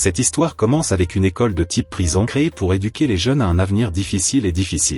Cette histoire commence avec une école de type prison créée pour éduquer les jeunes à un avenir difficile.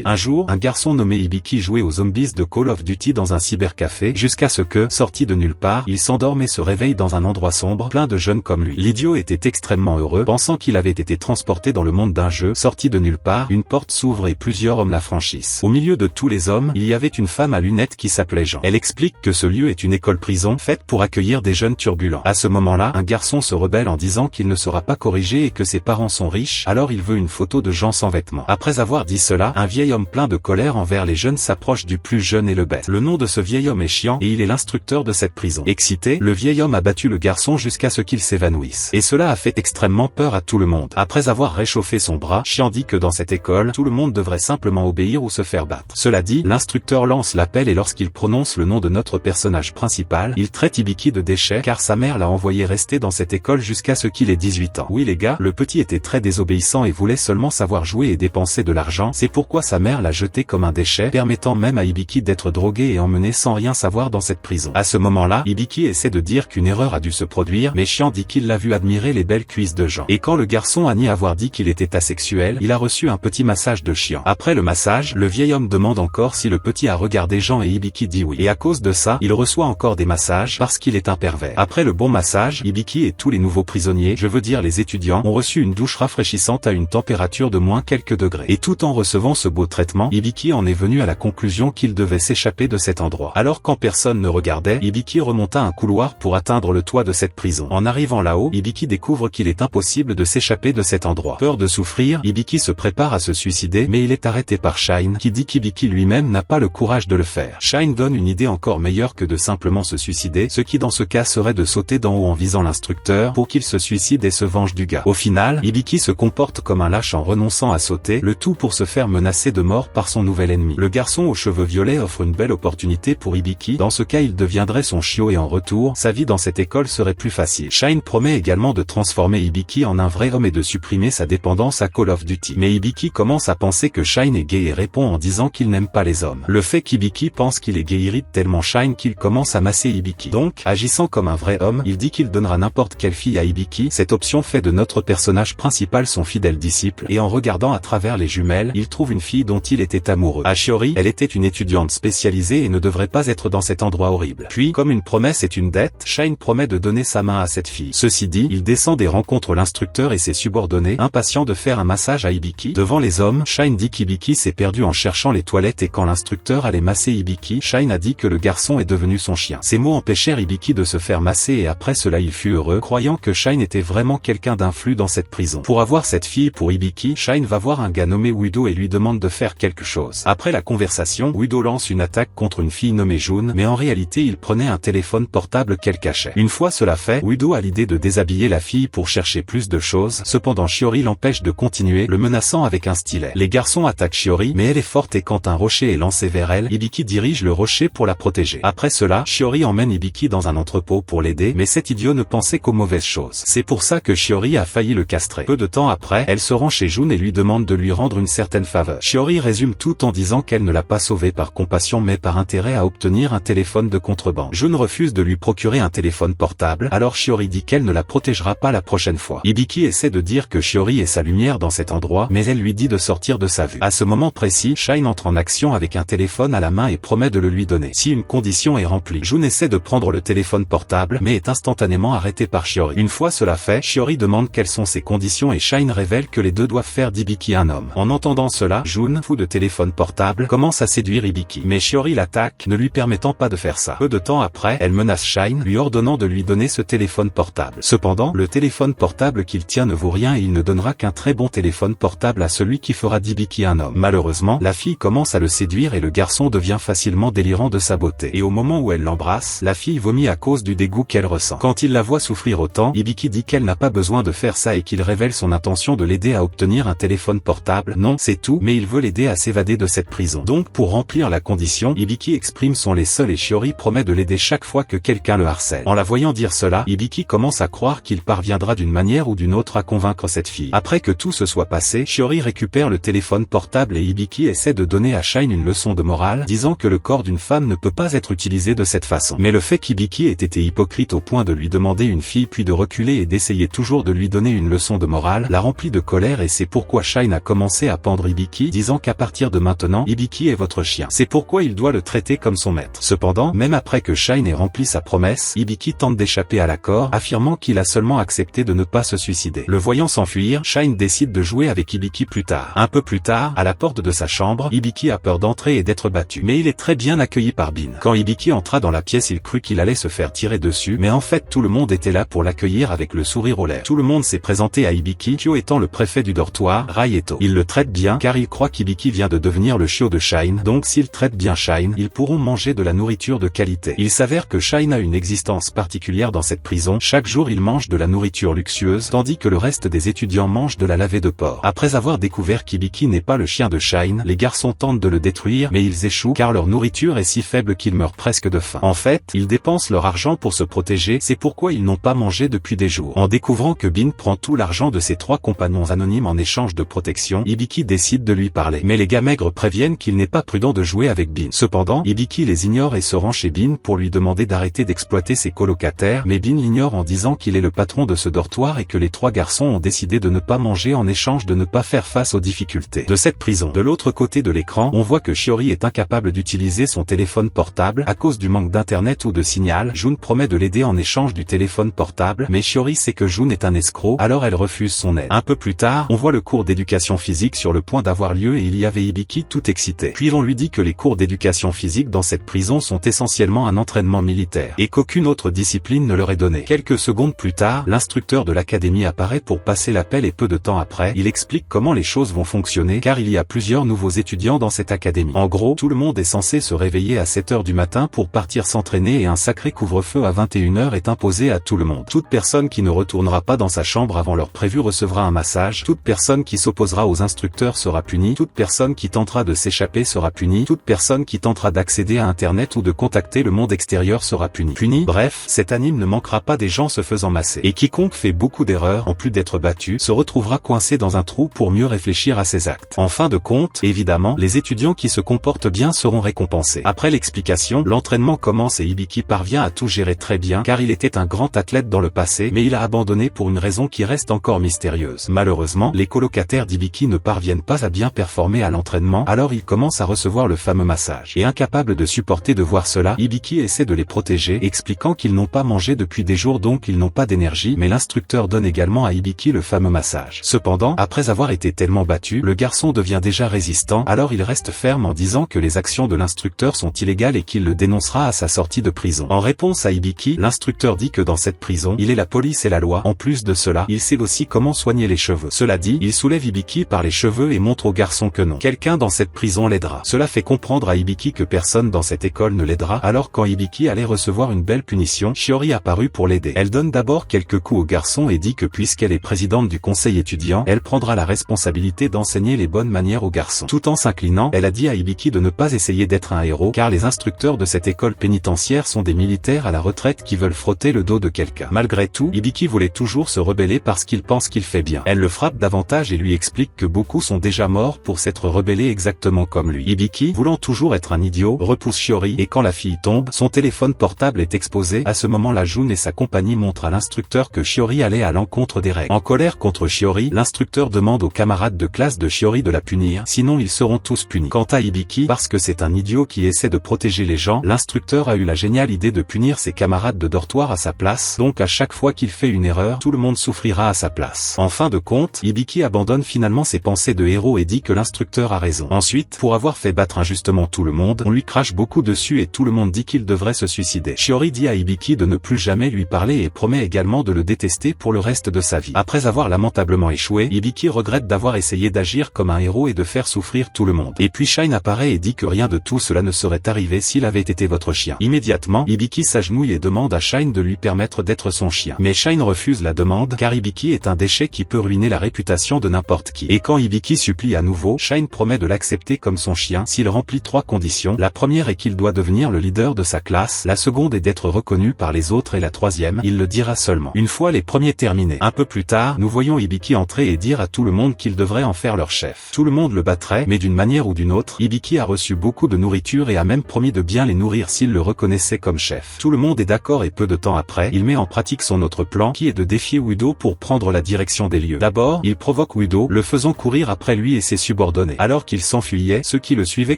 Un jour, un garçon nommé Hibiki jouait aux zombies de Call of Duty dans un cybercafé jusqu'à ce que, sorti de nulle part, il s'endorme et se réveille dans un endroit sombre, plein de jeunes comme lui. L'idiot était extrêmement heureux, pensant qu'il avait été transporté dans le monde d'un jeu. Sorti de nulle part, une porte s'ouvre et plusieurs hommes la franchissent. Au milieu de tous les hommes, il y avait une femme à lunettes qui s'appelait Jean. Elle explique que ce lieu est une école-prison faite pour accueillir des jeunes turbulents. À ce moment-là, un garçon se rebelle en disant qu'il ne sera pas corrigé et que ses parents sont riches, alors il veut une photo de Jean sans vêtements. Après avoir dit cela, un vieil homme plein de colère envers les jeunes s'approche du plus jeune et le baise. Le nom de ce vieil homme est Chiant et il est l'instructeur de cette prison. Excité, le vieil homme a battu le garçon jusqu'à ce qu'il s'évanouisse. Et cela a fait extrêmement peur à tout le monde. Après avoir réchauffé son bras, Chiant dit que dans cette école, tout le monde devrait simplement obéir ou se faire battre. Cela dit, l'instructeur lance l'appel et lorsqu'il prononce le nom de notre personnage principal, il traite Hibiki de déchet car sa mère l'a envoyé rester dans cette école jusqu'à ce qu'il ait 18 ans. Oui les gars, le petit était très désobéissant et voulait seulement savoir jouer et dépenser de l'argent, c'est pourquoi sa mère l'a jeté comme un déchet, permettant même à Hibiki d'être drogué et emmené sans rien savoir dans cette prison. À ce moment-là, Hibiki essaie de dire qu'une erreur a dû se produire, mais Chiant dit qu'il l'a vu admirer les belles cuisses de Jean. Et quand le garçon a nié avoir dit qu'il était asexuel, il a reçu un petit massage de Chiant. Après le massage, le vieil homme demande encore si le petit a regardé Jean et Hibiki dit oui. Et à cause de ça, il reçoit encore des massages parce qu'il est un pervers. Après le bon massage, Hibiki et tous les nouveaux prisonniers, je veux dire les étudiants, ont reçu une douche rafraîchissante à une température de moins quelques degrés. Et tout en recevant ce beau traitement, Hibiki en est venu à la conclusion qu'il devait s'échapper de cet endroit. Alors quand personne ne regardait, Hibiki remonta un couloir pour atteindre le toit de cette prison. En arrivant là-haut, Hibiki découvre qu'il est impossible de s'échapper de cet endroit. Peur de souffrir, Hibiki se prépare à se suicider, mais il est arrêté par Shine, qui dit qu'Hibiki lui-même n'a pas le courage de le faire. Shine donne une idée encore meilleure que de simplement se suicider, ce qui dans ce cas serait de sauter d'en haut en visant l'instructeur pour qu'il se suicide et se venge du gars. Au final, Hibiki se comporte comme un lâche en renonçant à sauter, le tout pour se faire menacer de mort par son nouvel ennemi. Le garçon aux cheveux violets offre une belle opportunité pour Hibiki, dans ce cas il deviendrait son chiot et en retour, sa vie dans cette école serait plus facile. Shine promet également de transformer Hibiki en un vrai homme et de supprimer sa dépendance à Call of Duty. Mais Hibiki commence à penser que Shine est gay et répond en disant qu'il n'aime pas les hommes. Le fait qu'Hibiki pense qu'il est gay irrite tellement Shine qu'il commence à masser Hibiki. Donc, agissant comme un vrai homme, il dit qu'il donnera n'importe quelle fille à Hibiki. Cette option fait de notre personnage principal son fidèle disciple, et en regardant à travers les jumelles, il trouve une fille dont il était amoureux. A Shiori, elle était une étudiante spécialisée et ne devrait pas être dans cet endroit horrible. Puis, comme une promesse est une dette, Shine promet de donner sa main à cette fille. Ceci dit, il descend et rencontre l'instructeur et ses subordonnés, impatients de faire un massage à Hibiki. Devant les hommes, Shine dit qu'Hibiki s'est perdu en cherchant les toilettes et quand l'instructeur allait masser Hibiki, Shine a dit que le garçon est devenu son chien. Ces mots empêchèrent Hibiki de se faire masser et après cela il fut heureux, croyant que Shine était vraiment quelqu'un d'influent dans cette prison. Pour avoir cette fille pour Hibiki, Shine va voir un gars nommé Wido et lui demande de faire quelque chose. Après la conversation, Wido lance une attaque contre une fille nommée June, mais en réalité il prenait un téléphone portable qu'elle cachait. Une fois cela fait, Wido a l'idée de déshabiller la fille pour chercher plus de choses, cependant Shiori l'empêche de continuer, le menaçant avec un stylet. Les garçons attaquent Shiori, mais elle est forte et quand un rocher est lancé vers elle, Hibiki dirige le rocher pour la protéger. Après cela, Shiori emmène Hibiki dans un entrepôt pour l'aider, mais cet idiot ne pensait qu'aux mauvaises choses. C'est pour ça que Shiori a failli le castrer. Peu de temps après, elle se rend chez June et lui demande de lui rendre une certaine faveur. Shiori résume tout en disant qu'elle ne l'a pas sauvé par compassion mais par intérêt à obtenir un téléphone de contrebande. June refuse de lui procurer un téléphone portable, alors Shiori dit qu'elle ne la protégera pas la prochaine fois. Hibiki essaie de dire que Shiori est sa lumière dans cet endroit, mais elle lui dit de sortir de sa vue. À ce moment précis, Shine entre en action avec un téléphone à la main et promet de le lui donner si une condition est remplie. June essaie de prendre le téléphone portable, mais est instantanément arrêté par Shiori. Une fois cela fait, Shiori demande quelles sont ses conditions et Shine révèle que les deux doivent faire d'Hibiki un homme. En entendant cela, June, fou de téléphone portable, commence à séduire Hibiki. Mais Shiori l'attaque, ne lui permettant pas de faire ça. Peu de temps après, elle menace Shine, lui ordonnant de lui donner ce téléphone portable. Cependant, le téléphone portable qu'il tient ne vaut rien et il ne donnera qu'un très bon téléphone portable à celui qui fera d'Hibiki un homme. Malheureusement, la fille commence à le séduire et le garçon devient facilement délirant de sa beauté. Et au moment où elle l'embrasse, la fille vomit à cause du dégoût qu'elle ressent. Quand il la voit souffrir autant, Hibiki dit qu'elle n'a pas besoin de faire ça et qu'il révèle son intention de l'aider à obtenir un téléphone portable. Non, c'est tout, mais il veut l'aider à s'évader de cette prison. Donc pour remplir la condition, Hibiki exprime son lait seul et Shiori promet de l'aider chaque fois que quelqu'un le harcèle. En la voyant dire cela, Hibiki commence à croire qu'il parviendra d'une manière ou d'une autre à convaincre cette fille. Après que tout se soit passé, Shiori récupère le téléphone portable et Hibiki essaie de donner à Shine une leçon de morale, disant que le corps d'une femme ne peut pas être utilisé de cette façon. Mais le fait qu'Hibiki ait été hypocrite au point de lui demander une fille puis de reculer et d'essayer toujours jour de lui donner une leçon de morale, la remplit de colère et c'est pourquoi Shine a commencé à pendre Hibiki, disant qu'à partir de maintenant, Hibiki est votre chien. C'est pourquoi il doit le traiter comme son maître. Cependant, même après que Shine ait rempli sa promesse, Hibiki tente d'échapper à l'accord, affirmant qu'il a seulement accepté de ne pas se suicider. Le voyant s'enfuir, Shine décide de jouer avec Hibiki plus tard. Un peu plus tard, à la porte de sa chambre, Hibiki a peur d'entrer et d'être battu. Mais il est très bien accueilli par Bin. Quand Hibiki entra dans la pièce, il crut qu'il allait se faire tirer dessus, mais en fait tout le monde était là pour l'accueillir avec le sourire aux lèvres. Tout le monde s'est présenté à Hibiki, Kyo étant le préfet du dortoir, Raieto. Il le traite bien car il croit qu'Hibiki vient de devenir le chiot de Shine, donc s'il traite bien Shine, ils pourront manger de la nourriture de qualité. Il s'avère que Shine a une existence particulière dans cette prison, chaque jour il mange de la nourriture luxueuse, tandis que le reste des étudiants mangent de la lavée de porc. Après avoir découvert qu'Hibiki n'est pas le chien de Shine, les garçons tentent de le détruire, mais ils échouent car leur nourriture est si faible qu'ils meurent presque de faim. En fait, ils dépensent leur argent pour se protéger, c'est pourquoi ils n'ont pas mangé depuis des jours. En découvrant que Bin prend tout l'argent de ses 3 compagnons anonymes en échange de protection, Hibiki décide de lui parler. Mais les gars maigres préviennent qu'il n'est pas prudent de jouer avec Bin. Cependant, Hibiki les ignore et se rend chez Bin pour lui demander d'arrêter d'exploiter ses colocataires, mais Bin l'ignore en disant qu'il est le patron de ce dortoir et que les 3 garçons ont décidé de ne pas manger en échange de ne pas faire face aux difficultés de cette prison. De l'autre côté de l'écran, on voit que Shiori est incapable d'utiliser son téléphone portable à cause du manque d'internet ou de signal. Jun promet de l'aider en échange du téléphone portable, mais Shiori sait que Jun est un escroc, alors elle refuse son aide. Un peu plus tard, on voit le cours d'éducation physique sur le point d'avoir lieu et il y avait Hibiki tout excité. Puis on lui dit que les cours d'éducation physique dans cette prison sont essentiellement un entraînement militaire et qu'aucune autre discipline ne leur est donnée. Quelques secondes plus tard, l'instructeur de l'académie apparaît pour passer l'appel et peu de temps après, il explique comment les choses vont fonctionner car il y a plusieurs nouveaux étudiants dans cette académie. En gros, tout le monde est censé se réveiller à 7 h du matin pour partir s'entraîner et un sacré couvre-feu à 21 h est imposé à tout le monde. Toute personne qui ne retournera pas dans sa chambre avant l'heure prévue recevra un massage, toute personne qui s'opposera aux instructeurs sera punie, toute personne qui tentera de s'échapper sera punie, toute personne qui tentera d'accéder à internet ou de contacter le monde extérieur sera punie. Bref, cet anime ne manquera pas des gens se faisant masser. Et quiconque fait beaucoup d'erreurs, en plus d'être battu, se retrouvera coincé dans un trou pour mieux réfléchir à ses actes. En fin de compte, évidemment, les étudiants qui se comportent bien seront récompensés. Après l'explication, l'entraînement commence et Hibiki parvient à tout gérer très bien car il était un grand athlète dans le passé, mais il a abandonné pour une raison qui reste encore mystérieuse. Malheureusement, les colocataires d'Hibiki ne parviennent pas à bien performer à l'entraînement, alors il commence à recevoir le fameux massage. Et incapable de supporter de voir cela, Hibiki essaie de les protéger, expliquant qu'ils n'ont pas mangé depuis des jours donc ils n'ont pas d'énergie, mais l'instructeur donne également à Hibiki le fameux massage. Cependant, après avoir été tellement battu, le garçon devient déjà résistant, alors il reste ferme en disant que les actions de l'instructeur sont illégales et qu'il le dénoncera à sa sortie de prison. En réponse à Hibiki, l'instructeur dit que dans cette prison, il est la police et la loi. En plus de cela, il sait aussi comment soigner les cheveux. Cela dit, il soulève Hibiki par les cheveux et montre au garçon que non. Quelqu'un dans cette prison l'aidera. Cela fait comprendre à Hibiki que personne dans cette école ne l'aidera, alors quand Hibiki allait recevoir une belle punition, Shiori apparut pour l'aider. Elle donne d'abord quelques coups au garçon et dit que puisqu'elle est présidente du conseil étudiant, elle prendra la responsabilité d'enseigner les bonnes manières aux garçons. Tout en s'inclinant, elle a dit à Hibiki de ne pas essayer d'être un héros, car les instructeurs de cette école pénitentiaire sont des militaires à la retraite qui veulent frotter le dos de quelqu'un. Malgré tout, Hibiki voulait toujours se rebeller parce qu'il pense qu'il fait bien. Elle le frappe davantage et lui explique que beaucoup sont déjà morts pour s'être rebellés exactement comme lui. Hibiki, voulant toujours être un idiot, repousse Shiori et quand la fille tombe, son téléphone portable est exposé. À ce moment-là, Jun et sa compagnie montrent à l'instructeur que Shiori allait à l'encontre des règles. En colère contre Shiori, l'instructeur demande aux camarades de classe de Shiori de la punir, sinon ils seront tous punis. Quant à Hibiki, parce que c'est un idiot qui essaie de protéger les gens, l'instructeur a eu la géniale idée de punir ses camarades de dortoir à sa place, donc à chaque fois qu'il fait une erreur, tout le monde souffrira à sa place. En fin de compte, Hibiki abandonne finalement ses pensées de héros et dit que l'instructeur a raison. Ensuite, pour avoir fait battre injustement tout le monde, on lui crache beaucoup dessus et tout le monde dit qu'il devrait se suicider. Shiori dit à Hibiki de ne plus jamais lui parler et promet également de le détester pour le reste de sa vie. Après avoir lamentablement échoué, Hibiki regrette d'avoir essayé d'agir comme un héros et de faire souffrir tout le monde. Et puis Shine apparaît et dit que rien de tout cela ne serait arrivé s'il avait été votre chien. Immédiatement, Hibiki s'agenouille et demande à Shine de lui permettre d'être son chien. Mais Shine refuse la demande car Hibiki est un déchet qui peut ruiner la réputation de n'importe qui. Et quand Hibiki supplie à nouveau, Shine promet de l'accepter comme son chien s'il remplit 3 conditions. La première est qu'il doit devenir le leader de sa classe, la seconde est d'être reconnu par les autres et la troisième, il le dira seulement une fois les premiers terminés. Un peu plus tard, nous voyons Hibiki entrer et dire à tout le monde qu'il devrait en faire leur chef. Tout le monde le battrait, mais d'une manière ou d'une autre, Hibiki a reçu beaucoup de nourriture et a même promis de bien les nourrir s'il le reconnaissait comme chef. Tout le monde est d'accord et peu de temps après, il met en pratique son autre plan qui est de défier Wido pour prendre la direction des lieux. D'abord, il provoque Wido, le faisant courir après lui et ses subordonnés. Alors qu'il s'enfuyait, ceux qui le suivaient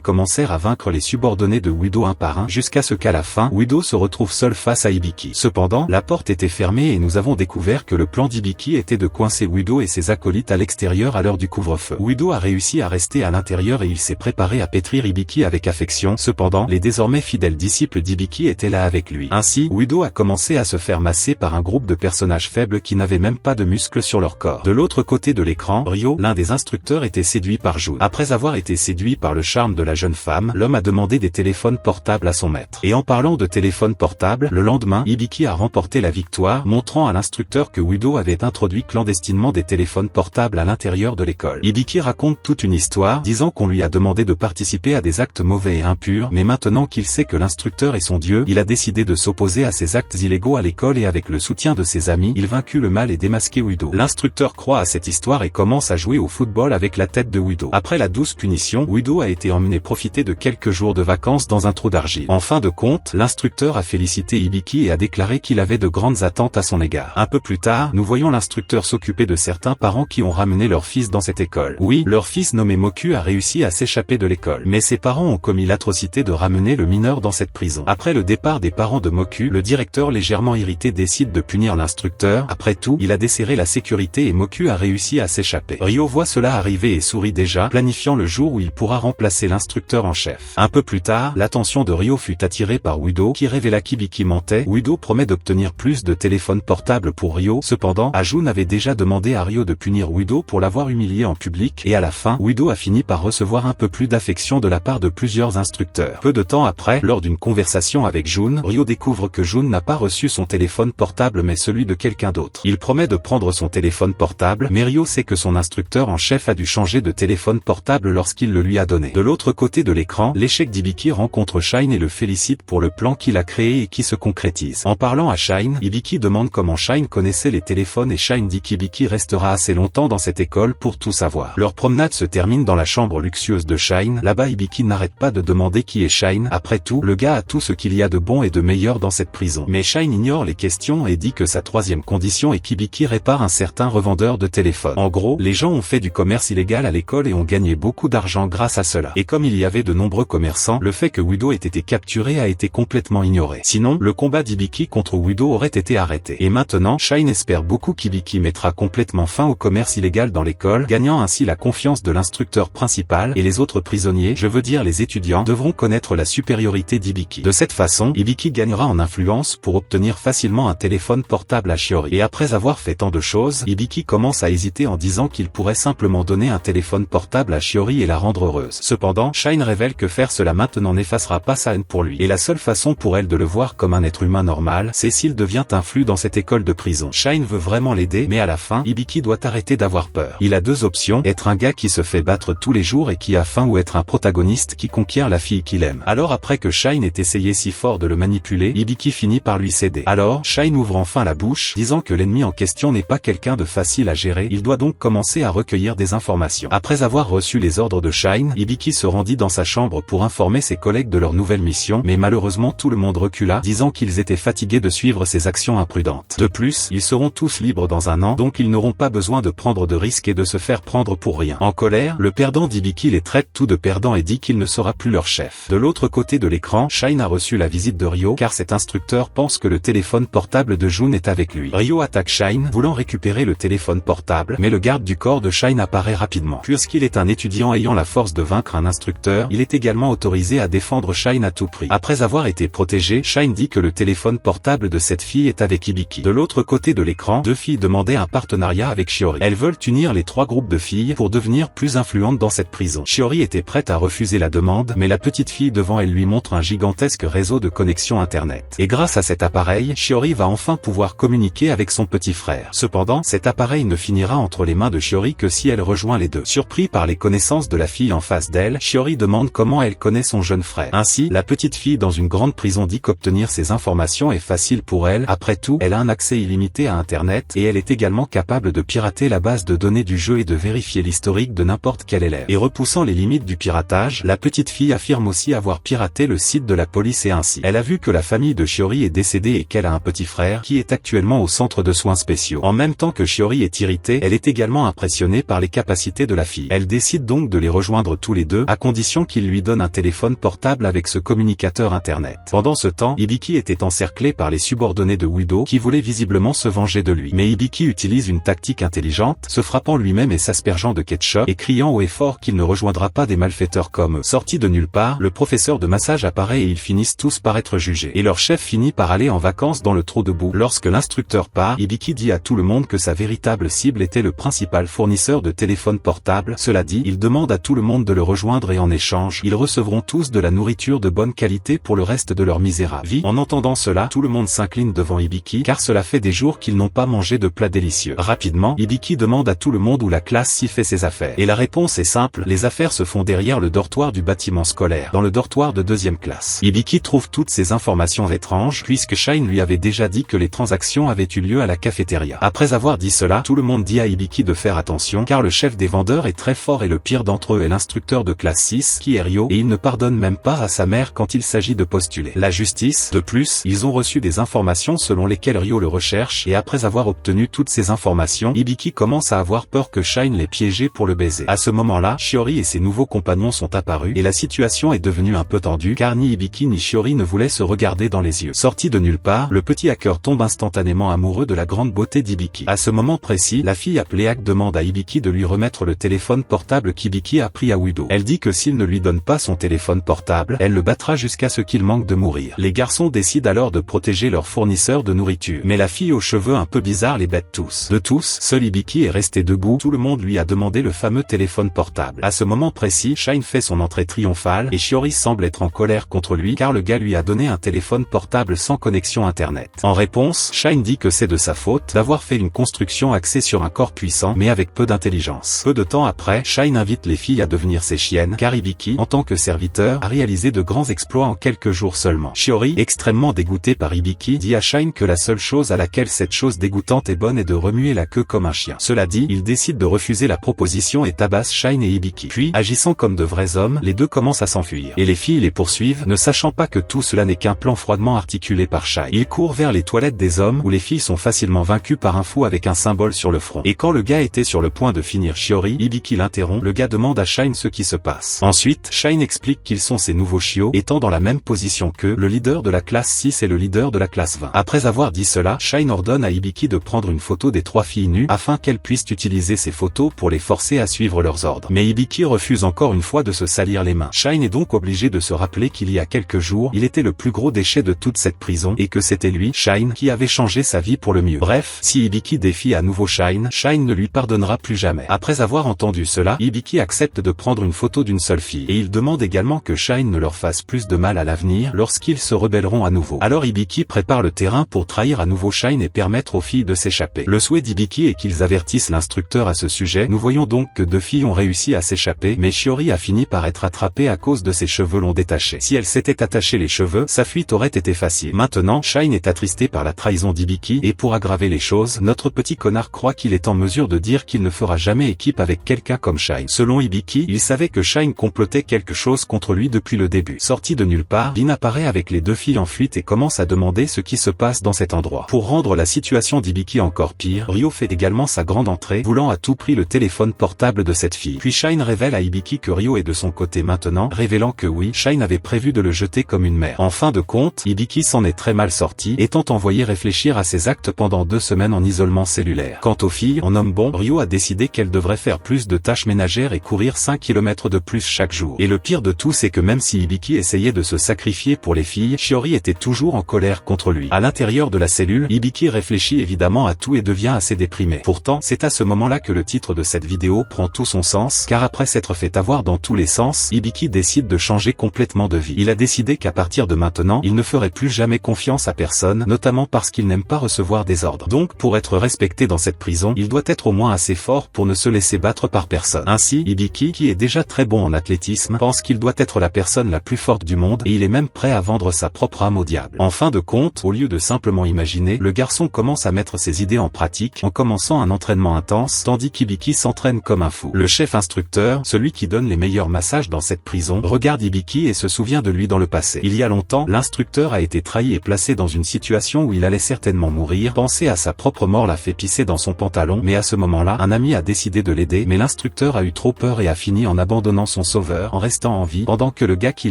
commencèrent à vaincre les subordonnés de Wido un par un, jusqu'à ce qu'à la fin, Wido se retrouve seul face à Hibiki. Cependant, la porte était fermée et nous avons découvert que le plan d'Hibiki était de coincer Wido et ses acolytes à l'extérieur à l'heure du couvre-feu. Wido a réussi à rester à l'intérieur et il s'est préparé à pétrir Hibiki avec affection. Cependant, les désormais fidèles disciples d'Hibiki étaient là avec lui. Ainsi, Wido a commencé à se faire masser par un groupe de personnages faibles qui n'avaient même pas de muscles sur leur corps. De l'autre côté de l'écran, Ryo, l'un des instructeurs, était séduit par Jun. Après avoir été séduit par le charme de la jeune femme, l'homme a demandé des téléphones portables à son maître. Et en parlant de téléphones portables, le lendemain, Hibiki a remporté la victoire, montrant à l'instructeur que Wido avait introduit clandestinement des téléphones portables à l'intérieur de l'école. Hibiki raconte toute une histoire, disant qu'on lui a demandé de participer à des actes mauvais et impurs, mais maintenant qu'il sait que l'instructeur est son dieu, il a décidé de s'opposer à ces actes illégaux à l'école et avec le soutien de ses amis, il vaincut le mal et démasqué Wido. L'instructeur croit à cette histoire et commence à jouer au football avec la tête de Wido. Après la douce punition, Wido a été emmené profiter de quelques jours de vacances dans un trou d'argile. En fin de compte, l'instructeur a félicité Hibiki et a déclaré qu'il avait de grandes attentes à son égard. Un peu plus tard, nous voyons l'instructeur s'occuper de certains parents qui ont ramené leur fils dans cette école. Oui, leur fils nommé Moku a réussi à s'échapper de l'école. Mais ses parents ont commis l'atrocité de ramener le mineur dans cette prison. Après le départ des parents de Moku, le directeur légèrement irrité décide de punir l'instructeur. Après tout, il a desserré la sécurité et Moku a réussi à s'échapper. Ryo voit cela arriver et sourit déjà, planifiant le jour où il pourra remplacer l'instructeur en chef. Un peu plus tard, l'attention de Ryo fut attirée par Wido qui révéla qu'Hibiki mentait. Wido promet d'obtenir plus de téléphones portables pour Ryo. Cependant, Ajun avait déjà demandé à Ryo de punir Wido pour l'avoir humilié en public et à la fin, Wido a fini par recevoir un peu plus d'affection de la part de plusieurs instructeurs. Peu de temps après, lors d'une conversation avec Jun, Ryo découvre que Jun n'a pas reçu son téléphone portable mais celui de quelqu'un d'autre. Il promet de prendre son téléphone portable, mais Ryo sait que son instructeur en chef a dû changer de téléphone portable lorsqu'il le lui a donné. De l'autre côté de l'écran, l'échec d'Hibiki rencontre Shine et le félicite pour le plan qu'il a créé et qui se concrétise. En parlant à Shine, Hibiki demande comment Shine connaissait les téléphones et Shine dit qu'Hibiki restera assez longtemps dans cette école pour tout savoir. Leur promenade se termine dans la chambre luxueuse de Shine. Là-bas, Hibiki n'arrête pas de demander qui est Shine. Après tout, le gars a tout ce qu'il y a de bon et de meilleur dans cette prison. Mais Shine ignore les questions et dit que sa troisième condition est qu'Hibiki répare un certain revendeur de téléphone. En gros, les gens ont fait du commerce illégal à l'école et ont gagné beaucoup d'argent grâce à cela. Et comme il y avait de nombreux commerçants, le fait que Wido ait été capturé a été complètement ignoré. Sinon, le combat d'Hibiki contre Wido aurait été arrêté. Et maintenant, Shine espère beaucoup qu'Hibiki mettra complètement fin au commerce illégal dans l'école, gagnant ainsi la confiance de l'instructeur principal et les autres prisonniers, je veux dire les étudiants, devront connaître la supériorité d'Hibiki. De cette façon, Hibiki gagnera en influence pour obtenir facilement un téléphone portable à Shiori. Et après avoir fait tant de choses, Hibiki commence à hésiter en disant qu'il pourrait simplement donner un téléphone portable à Shiori et la rendre heureuse. Cependant, Shine révèle que faire cela maintenant n'effacera pas sa haine pour lui. Et la seule façon pour elle de le voir comme un être humain normal, c'est s'il devient un flux dans cette école de prison. Shine veut vraiment l'aider, mais à la fin, Hibiki doit arrêter d'avoir peur. Il a deux options, être un gars qui se fait battre tous les jours et qui a faim ou être un protagoniste qui conquiert la fille qu'il aime. Alors après que Shine ait essayé si fort de le manipuler, Hibiki finit par lui céder. Alors, Shine ouvre enfin la bouche, disant que l'ennemi en question n'est pas quelqu'un de facile à gérer, il doit donc commencer à recueillir des informations. Après avoir reçu les ordres de Shine, Hibiki se rendit dans sa chambre pour informer ses collègues de leur nouvelle mission, mais malheureusement tout le monde recula, disant qu'ils étaient fatigués de suivre ses actions imprudentes. De plus, ils seront tous libres dans un an, donc ils n'auront pas besoin de prendre de risques et de se faire prendre pour rien. En colère, le perdant d'Hibiki les traite tous de perdants et dit qu'il ne sera plus leur chef. De l'autre côté de l'écran, Shine a reçu la visite de Ryo, car cet instructeur pense que le téléphone portable de Jun est avec lui. Ryo attaque Shine, voulant récupérer le téléphone portable, mais le garde du corps de Shine apparaît rapidement. Puisqu'il est un étudiant ayant la force de vaincre un instructeur, il est également autorisé à défendre Shine à tout prix. Après avoir été protégé, Shine dit que le téléphone portable de cette fille est avec Hibiki. De l'autre côté de l'écran, deux filles demandaient un partenariat avec Shiori. Elles veulent unir les trois groupes de filles pour devenir plus influentes dans cette prison. Shiori était prête à refuser la demande, mais la petite fille devant elle lui montre un gigantesque réseau de connexion internet. Et grâce à cet appareil, Shiori va enfin pouvoir communiquer avec son petit frère. Cependant, cet appareil ne finira entre les mains de Shiori que si elle rejoint les deux. Surpris par les connaissances de la fille en face d'elle, Shiori demande comment elle connaît son jeune frère. Ainsi, la petite fille dans une grande prison dit qu'obtenir ces informations est facile pour elle. Après tout, elle a un accès illimité à Internet et elle est également capable de pirater la base de données du jeu et de vérifier l'historique de n'importe quel élève. Et repoussant les limites du piratage, la petite fille affirme aussi avoir piraté le site de la police et ainsi. Elle a vu que la famille de Shiori est décédée et qu'elle a un petit frère qui est actuellement au centre centre de soins spéciaux. En même temps que Shiori est irritée, elle est également impressionnée par les capacités de la fille. Elle décide donc de les rejoindre tous les deux, à condition qu'il lui donne un téléphone portable avec ce communicateur internet. Pendant ce temps, Hibiki était encerclé par les subordonnés de Wido qui voulaient visiblement se venger de lui. Mais Hibiki utilise une tactique intelligente, se frappant lui-même et s'aspergeant de ketchup et criant haut et fort qu'il ne rejoindra pas des malfaiteurs comme eux. Sorti de nulle part, le professeur de massage apparaît et ils finissent tous par être jugés. Et leur chef finit par aller en vacances dans le trou de boue. Lorsque l'instructeur part, Hibiki dit à tout le monde que sa véritable cible était le principal fournisseur de téléphones portables. Cela dit, il demande à tout le monde de le rejoindre et en échange, ils recevront tous de la nourriture de bonne qualité pour le reste de leur misérable vie. En entendant cela, tout le monde s'incline devant Hibiki car cela fait des jours qu'ils n'ont pas mangé de plats délicieux. Rapidement, Hibiki demande à tout le monde où la classe s'y fait ses affaires. Et la réponse est simple, les affaires se font derrière le dortoir du bâtiment scolaire, dans le dortoir de 2e classe. Hibiki trouve toutes ces informations étranges puisque Shine lui avait déjà dit que les transactions avaient eu lieu à la cafétéria. Après avoir dit cela, tout le monde dit à Hibiki de faire attention car le chef des vendeurs est très fort et le pire d'entre eux est l'instructeur de classe 6 qui est Ryo et il ne pardonne même pas à sa mère quand il s'agit de postuler la justice. De plus, ils ont reçu des informations selon lesquelles Ryo le recherche et après avoir obtenu toutes ces informations, Hibiki commence à avoir peur que Shine l'ait piégé pour le baiser. À ce moment-là, Shiori et ses nouveaux compagnons sont apparus et la situation est devenue un peu tendue car ni Hibiki ni Shiori ne voulaient se regarder dans les yeux. Sorti de nulle part, le petit hacker tombe instantanément amoureux de la grande beauté d'Hibiki. À ce moment précis, la fille appelée Hack demande à Hibiki de lui remettre le téléphone portable qu'Hibiki a pris à Wido. Elle dit que s'il ne lui donne pas son téléphone portable, elle le battra jusqu'à ce qu'il manque de mourir. Les garçons décident alors de protéger leur fournisseur de nourriture. Mais la fille aux cheveux un peu bizarres les bête tous. De tous, seul Hibiki est resté debout, tout le monde lui a demandé le fameux téléphone portable. À ce moment précis, Shine fait son entrée triomphale et Shiori semble être en colère contre lui car le gars lui a donné un téléphone portable sans connexion internet. En réponse, Shine dit que c'est de sa faute d'avoir fait une construction axée sur un corps puissant mais avec peu d'intelligence. Peu de temps après, Shine invite les filles à devenir ses chiennes car Hibiki, en tant que serviteur, a réalisé de grands exploits en quelques jours seulement. Shiori, extrêmement dégoûté par Hibiki, dit à Shine que la seule chose à laquelle cette chose dégoûtante est bonne est de remuer la queue comme un chien. Cela dit, il décide de refuser la proposition et tabasse Shine et Hibiki. Puis, agissant comme de vrais hommes, les deux commencent à s'enfuir. Et les filles les poursuivent, ne sachant pas que tout cela n'est qu'un plan froidement articulé par Shine. Ils courent vers les toilettes des hommes où les filles sont facilement vaincues par un fou avec un symbole sur le front. Et quand le gars était sur le point de finir Shiori, Hibiki l'interrompt, le gars demande à Shine ce qui se passe. Ensuite, Shine explique qu'ils sont ses nouveaux chiots, étant dans la même position que le leader de la classe 6 et le leader de la classe 20. Après avoir dit cela, Shine ordonne à Hibiki de prendre une photo des 3 filles nues afin qu'elles puissent utiliser ces photos pour les forcer à suivre leurs ordres. Mais Hibiki refuse encore une fois de se salir les mains. Shine est donc obligé de se rappeler qu'il y a quelques jours, il était le plus gros déchet de toute cette prison et que c'était lui, Shine, qui avait changé sa vie pour le mieux. Bref, si Hibiki défie à nouveau Shine, Shine ne lui pardonnera plus jamais. Après avoir entendu cela, Hibiki accepte de prendre une photo d'une seule fille et il demande également que Shine ne leur fasse plus de mal à l'avenir lorsqu'ils se rebelleront à nouveau. Alors Hibiki prépare le terrain pour trahir à nouveau Shine et permettre aux filles de s'échapper. Le souhait d'Hibiki est qu'ils avertissent l'instructeur à ce sujet. Nous voyons donc que 2 filles ont réussi à s'échapper, mais Shiori a fini par être attrapée à cause de ses cheveux longs détachés. Si elle s'était attachée les cheveux, sa fuite aurait été facile. Maintenant, Shine est attristé par la trahison d'Hibiki et pour aggraver les choses, notre petit connard croit qu'il est en mesure de dire qu'il ne fera jamais équipe avec quelqu'un comme Shine. Selon Hibiki, il savait que Shine complotait quelque chose contre lui depuis le début. Sorti de nulle part, Lin apparaît avec les 2 filles en fuite et commence à demander ce qui se passe dans cet endroit. Pour rendre la situation d'Hibiki encore pire, Ryo fait également sa grande entrée, voulant à tout prix le téléphone portable de cette fille. Puis Shine révèle à Hibiki que Ryo est de son côté maintenant, révélant que oui, Shine avait prévu de le jeter comme une mère. En fin de compte, Hibiki s'en est très mal sorti, étant envoyé réfléchir à ses actes pendant 2 semaines en isolement cellulaire. Quant aux filles, en homme bon, Ryo a décidé qu'elles devraient faire plus de tâches ménagères et courir 5 km de plus chaque jour. Et le pire de tout, c'est que même si Hibiki essayait de se sacrifier pour les filles, Shiori était toujours en colère contre lui. À l'intérieur de la cellule, Hibiki réfléchit évidemment à tout et devient assez déprimé. Pourtant, c'est à ce moment-là que le titre de cette vidéo prend tout son sens, car après s'être fait avoir dans tous les sens, Hibiki décide de changer complètement de vie. Il a décidé qu'à partir de maintenant, il ne ferait plus jamais confiance à personne, notamment parce qu'il n'aime pas recevoir des ordres. Donc, pour être respecté dans cette prison, il doit être au moins assez fort pour ne se laisser battre par personne. Ainsi, Hibiki, qui est déjà très bon en athlétisme, pense qu'il doit être la personne la plus forte du monde et il est même prêt à vendre sa propre âme au diable. En fin de compte, au lieu de simplement imaginer, le garçon commence à mettre ses idées en pratique en commençant un entraînement intense, tandis qu'Hibiki s'entraîne comme un fou. Le chef instructeur, celui qui donne les meilleurs massages dans cette prison, regarde Hibiki et se souvient de lui dans le passé. Il y a longtemps, l'instructeur a été trahi et placé dans une situation où il allait certainement mourir, mourir. Penser à sa propre mort l'a fait pisser dans son pantalon, mais à ce moment-là, un ami a décidé de l'aider, mais l'instructeur a eu trop peur et a fini en abandonnant son sauveur, en restant en vie, pendant que le gars qui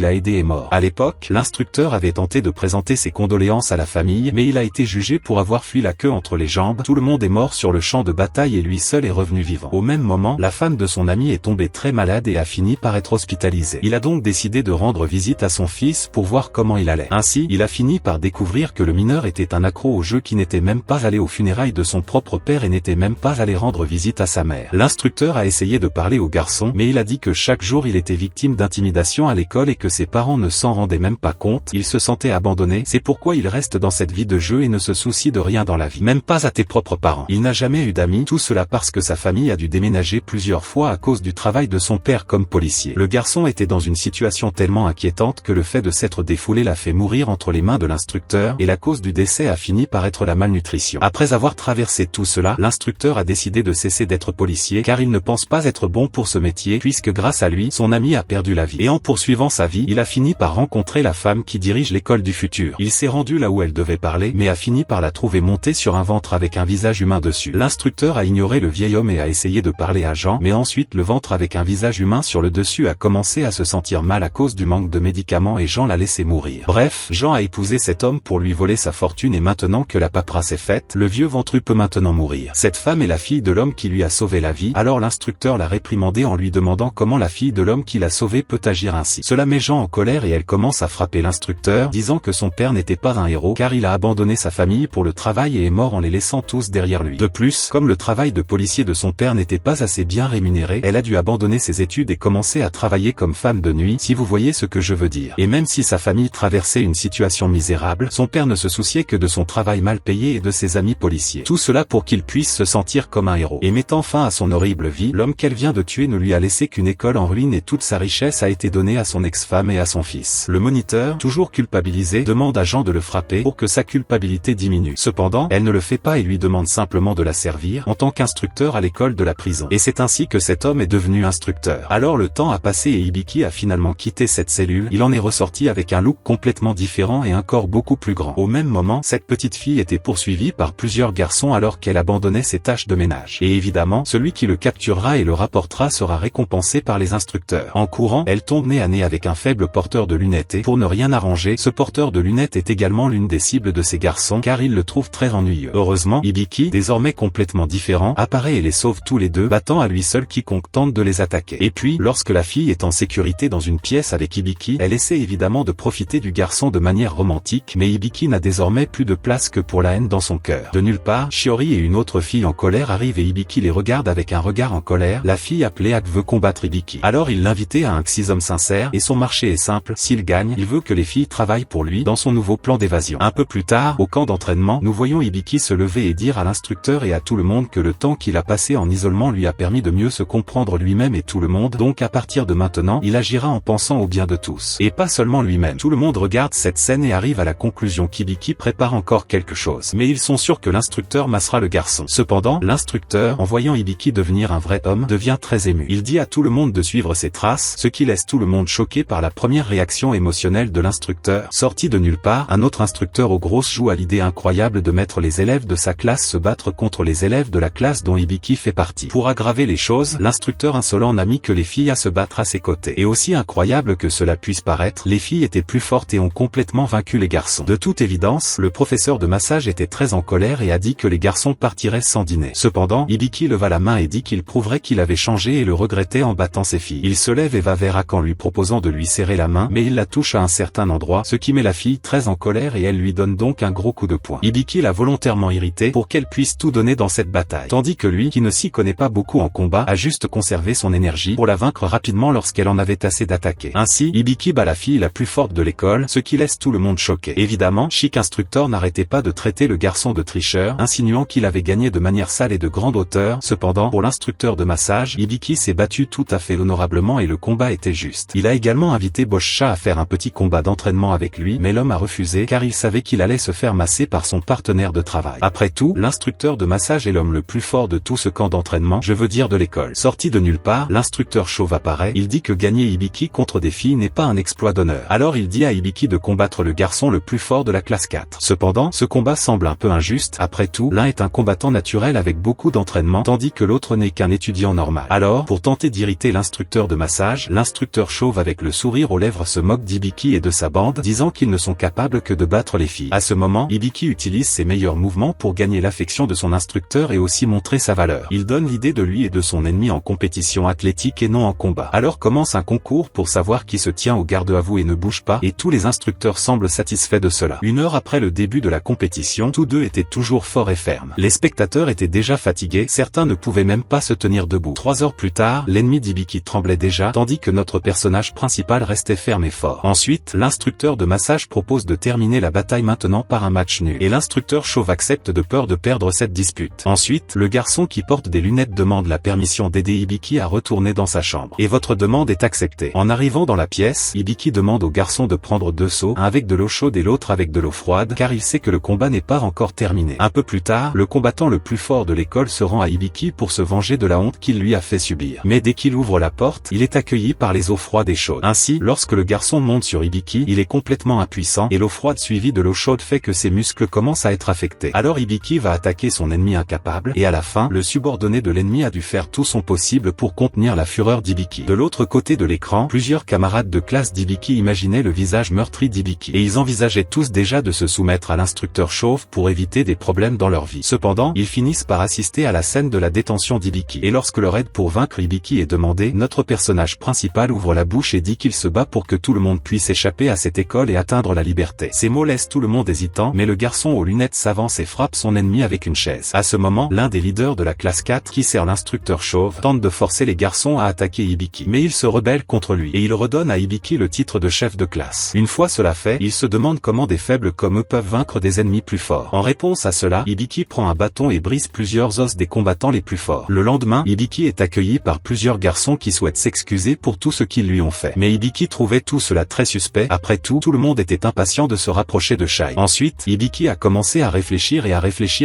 l'a aidé est mort. À l'époque, l'instructeur avait tenté de présenter ses condoléances à la famille, mais il a été jugé pour avoir fui la queue entre les jambes. Tout le monde est mort sur le champ de bataille et lui seul est revenu vivant. Au même moment, la femme de son ami est tombée très malade et a fini par être hospitalisée. Il a donc décidé de rendre visite à son fils pour voir comment il allait. Ainsi, il a fini par découvrir que le mineur était un accro au jeu qui n'était même pas allé aux funérailles de son propre père et n'était même pas allé rendre visite à sa mère. L'instructeur a essayé de parler au garçon, mais il a dit que chaque jour il était victime d'intimidation à l'école et que ses parents ne s'en rendaient même pas compte. Il se sentait abandonné, c'est pourquoi il reste dans cette vie de jeu et ne se soucie de rien dans la vie. Même pas à tes propres parents. Il n'a jamais eu d'amis, tout cela parce que sa famille a dû déménager plusieurs fois à cause du travail de son père comme policier. Le garçon était dans une situation tellement inquiétante que le fait de s'être défoulé l'a fait mourir entre les mains de l'instructeur et la cause du décès a fini par être la malnutrition. Après avoir traversé tout cela, l'instructeur a décidé de cesser d'être policier car il ne pense pas être bon pour ce métier puisque grâce à lui, son ami a perdu la vie. Et en poursuivant sa vie, il a fini par rencontrer la femme qui dirige l'école du futur. Il s'est rendu là où elle devait parler mais a fini par la trouver montée sur un ventre avec un visage humain dessus. L'instructeur a ignoré le vieil homme et a essayé de parler à Jean, mais ensuite le ventre avec un visage humain sur le dessus a commencé à se sentir mal à cause du manque de médicaments et Jean l'a laissé mourir. Bref, Jean a épousé cet homme pour lui voler sa fortune et maintenant que la paperasse est faite, le vieux ventru peut maintenant mourir. Cette femme est la fille de l'homme qui lui a sauvé la vie, alors l'instructeur l'a réprimandé en lui demandant comment la fille de l'homme qui l'a sauvé peut agir ainsi. Cela met Jean en colère et elle commence à frapper l'instructeur, disant que son père n'était pas un héros car il a abandonné sa famille pour le travail et est mort en les laissant tous derrière lui. De plus, comme le travail de policier de son père n'était pas assez bien rémunéré, elle a dû abandonner ses études et commencer à travailler comme femme de nuit, si vous voyez ce que je veux dire. Et même si sa famille traversait une situation misérable, son père ne se souciait que de son travail mal payé et de ses amis policiers. Tout cela pour qu'il puisse se sentir comme un héros. Et mettant fin à son horrible vie, l'homme qu'elle vient de tuer ne lui a laissé qu'une école en ruine et toute sa richesse a été donnée à son ex-femme et à son fils. Le moniteur, toujours culpabilisé, demande à Jean de le frapper pour que sa culpabilité diminue. Cependant, elle ne le fait pas et lui demande simplement de la servir en tant qu'instructeur à l'école de la prison. Et c'est ainsi que cet homme est devenu instructeur. Alors le temps a passé et Hibiki a finalement quitté cette cellule. Il en est ressorti avec un look complètement différent et un corps beaucoup plus grand. Au même moment, cette petite fille était poursuivie par plusieurs garçons alors qu'elle abandonnait ses tâches de ménage. Et évidemment, celui qui le capturera et le rapportera sera récompensé par les instructeurs. En courant, elle tombe nez à nez avec un faible porteur de lunettes et, pour ne rien arranger, ce porteur de lunettes est également l'une des cibles de ces garçons car il le trouve très ennuyeux. Heureusement, Hibiki, désormais complètement différent, apparaît et les sauve tous les deux, battant à lui seul quiconque tente de les attaquer. Et puis, lorsque la fille est en sécurité dans une pièce avec Hibiki, elle essaie évidemment de profiter du garçon de manière romantique, mais Hibiki n'a désormais plus de place que pour la haine dans son cœur. De nulle part, Shiori et une autre fille en colère arrivent et Hibiki les regarde avec un regard en colère. La fille appelée Ak veut combattre Hibiki. Alors il l'invitait à un xisome sincère et son marché est simple, s'il gagne, il veut que les filles travaillent pour lui dans son nouveau plan d'évasion. Un peu plus tard, au camp d'entraînement, nous voyons Hibiki se lever et dire à l'instructeur et à tout le monde que le temps qu'il a passé en isolement lui a permis de mieux se comprendre lui-même et tout le monde, donc à partir de maintenant, il agira en pensant au bien de tous. Et pas seulement lui-même. Tout le monde regarde cette scène et arrive à la conclusion qu'Hibiki prépare encore quelque chose. Mais ils sont sûrs que l'instructeur massera le garçon. Cependant, l'instructeur, en voyant Hibiki devenir un vrai homme, devient très ému. Il dit à tout le monde de suivre ses traces, ce qui laisse tout le monde choqué par la première réaction émotionnelle de l'instructeur. Sorti de nulle part, un autre instructeur aux grosses joues a l'idée incroyable de mettre les élèves de sa classe se battre contre les élèves de la classe dont Hibiki fait partie. Pour aggraver les choses, l'instructeur insolent n'a mis que les filles à se battre à ses côtés. Et aussi incroyable que cela puisse paraître, les filles étaient plus fortes et ont complètement vaincu les garçons. De toute évidence, le professeur de massage était très en colère et a dit que les garçons partiraient sans dîner. Cependant, Hibiki leva la main et dit qu'il prouverait qu'il avait changé et le regrettait en battant ses filles. Il se lève et va vers Ak en lui proposant de lui serrer la main, mais il la touche à un certain endroit, ce qui met la fille très en colère et elle lui donne donc un gros coup de poing. Hibiki l'a volontairement irritée pour qu'elle puisse tout donner dans cette bataille. Tandis que lui, qui ne s'y connaît pas beaucoup en combat, a juste conservé son énergie pour la vaincre rapidement lorsqu'elle en avait assez d'attaquer. Ainsi, Hibiki bat la fille la plus forte de l'école, ce qui laisse tout le monde choqué. Évidemment, Chic Instructor n'arrêtait pas de traiter le garçon de tricheur, insinuant qu'il avait gagné de manière sale et de grande hauteur. Cependant, pour l'instructeur de massage, Hibiki s'est battu tout à fait honorablement et le combat était juste. Il a également invité Boschcha à faire un petit combat d'entraînement avec lui, mais l'homme a refusé car il savait qu'il allait se faire masser par son partenaire de travail. Après tout, l'instructeur de massage est l'homme le plus fort de tout ce camp d'entraînement, je veux dire de l'école. Sorti de nulle part, l'instructeur chauve apparaît, il dit que gagner Hibiki contre des filles n'est pas un exploit d'honneur. Alors il dit à Hibiki de combattre le garçon le plus fort de la classe 4. Cependant, ce combat semble semble un peu injuste. Après tout, l'un est un combattant naturel avec beaucoup d'entraînement, tandis que l'autre n'est qu'un étudiant normal. Alors, pour tenter d'irriter l'instructeur de massage, l'instructeur chauve avec le sourire aux lèvres se moque d'Hibiki et de sa bande, disant qu'ils ne sont capables que de battre les filles. À ce moment, Hibiki utilise ses meilleurs mouvements pour gagner l'affection de son instructeur et aussi montrer sa valeur. Il donne l'idée de lui et de son ennemi en compétition athlétique et non en combat. Alors commence un concours pour savoir qui se tient au garde-à-vous et ne bouge pas, et tous les instructeurs semblent satisfaits de cela. Une heure après le début de la compétition, tous deux étaient toujours forts et fermes. Les spectateurs étaient déjà fatigués, certains ne pouvaient même pas se tenir debout. 3 heures plus tard, l'ennemi d'Hibiki tremblait déjà, tandis que notre personnage principal restait ferme et fort. Ensuite, l'instructeur de massage propose de terminer la bataille maintenant par un match nul, et l'instructeur chauve accepte de peur de perdre cette dispute. Ensuite, le garçon qui porte des lunettes demande la permission d'aider Hibiki à retourner dans sa chambre. Et votre demande est acceptée. En arrivant dans la pièce, Hibiki demande au garçon de prendre 2 seaux, un avec de l'eau chaude et l'autre avec de l'eau froide, car il sait que le combat n'est pas encore terminé. Un peu plus tard, le combattant le plus fort de l'école se rend à Hibiki pour se venger de la honte qu'il lui a fait subir. Mais dès qu'il ouvre la porte, il est accueilli par les eaux froides et chaudes. Ainsi, lorsque le garçon monte sur Hibiki, il est complètement impuissant, et l'eau froide suivie de l'eau chaude fait que ses muscles commencent à être affectés. Alors Hibiki va attaquer son ennemi incapable, et à la fin, le subordonné de l'ennemi a dû faire tout son possible pour contenir la fureur d'Hibiki. De l'autre côté de l'écran, plusieurs camarades de classe d'Hibiki imaginaient le visage meurtri d'Hibiki, et ils envisageaient tous déjà de se soumettre à l'instructeur chauve pour éviter des problèmes dans leur vie. Cependant, ils finissent par assister à la scène de la détention d'Hibiki, et lorsque leur aide pour vaincre Hibiki est demandée, notre personnage principal ouvre la bouche et dit qu'il se bat pour que tout le monde puisse échapper à cette école et atteindre la liberté. Ces mots laissent tout le monde hésitant, mais le garçon aux lunettes s'avance et frappe son ennemi avec une chaise. À ce moment, l'un des leaders de la classe 4 qui sert l'instructeur chauve tente de forcer les garçons à attaquer Hibiki, mais il se rebelle contre lui, et il redonne à Hibiki le titre de chef de classe. Une fois cela fait, il se demande comment des faibles comme eux peuvent vaincre des ennemis plus forts. En réponse à cela, Hibiki prend un bâton et brise plusieurs os des combattants les plus forts. Le lendemain, Hibiki est accueilli par plusieurs garçons qui souhaitent s'excuser pour tout ce qu'ils lui ont fait. Mais Hibiki trouvait tout cela très suspect. Après tout le monde était impatient de se rapprocher de Shai. Ensuite, Hibiki a commencé à réfléchir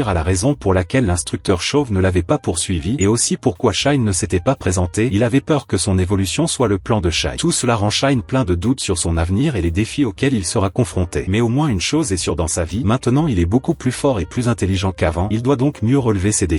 à la raison pour laquelle l'instructeur chauve ne l'avait pas poursuivi, et aussi pourquoi Shai ne s'était pas présenté. Il avait peur que son évolution soit le plan de Shai. Tout cela rend Shai plein de doutes sur son avenir et les défis auxquels il sera confronté. Mais au moins une chose est sûre dans sa vie, maintenant il est beaucoup plus fort et plus intelligent qu'avant, il doit donc mieux relever ses défis.